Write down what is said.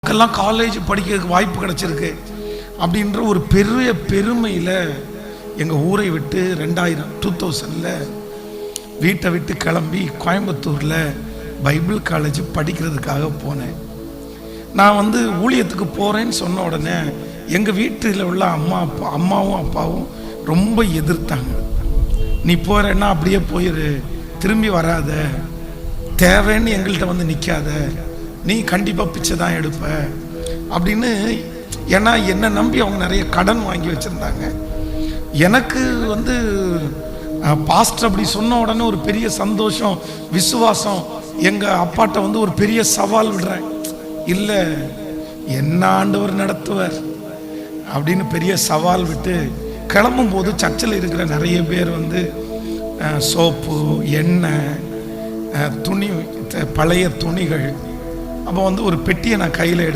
நமக்கெல்லாம் காலேஜ் படிக்கிறதுக்கு வாய்ப்பு கிடச்சிருக்கு அப்படின்ற ஒரு பெரிய பெருமையில் எங்கள் ஊரை விட்டு 2000 வீட்டை விட்டு கிளம்பி கோயம்புத்தூரில் பைபிள் காலேஜ் படிக்கிறதுக்காக போனேன். நான் ஊழியத்துக்கு போகிறேன்னு சொன்ன உடனே எங்கள் வீட்டில் உள்ள அம்மாவும் அப்பாவும் ரொம்ப எதிர்த்தாங்க. நீ போகிறேன்னா அப்படியே போயிரு, திரும்பி வராத, தேவைன்னு எங்கள்கிட்ட நிற்காத, நீ கண்டிப்பாக பிச்சை தான் எடுப்ப அப்படின்னு. ஏன்னா என்னை நம்பி அவங்க நிறைய கடன் வாங்கி வச்சுருந்தாங்க. எனக்கு பாஸ்டர் அப்படி சொன்ன உடனே ஒரு பெரிய சந்தோஷம், விசுவாசம். எங்கள் அப்பாட்ட ஒரு பெரிய சவால் விடுறேன், இல்லை என்ன ஆண்டவர் நடத்துவார் அப்படின்னு பெரிய சவால் விட்டு கிளம்பும் போது சர்ச்சில் இருக்கிற நிறைய பேர் சோப்பு, எண்ணெய், துணி, பழைய துணிகள், அப்போ ஒரு பெட்டியை நான் கையில்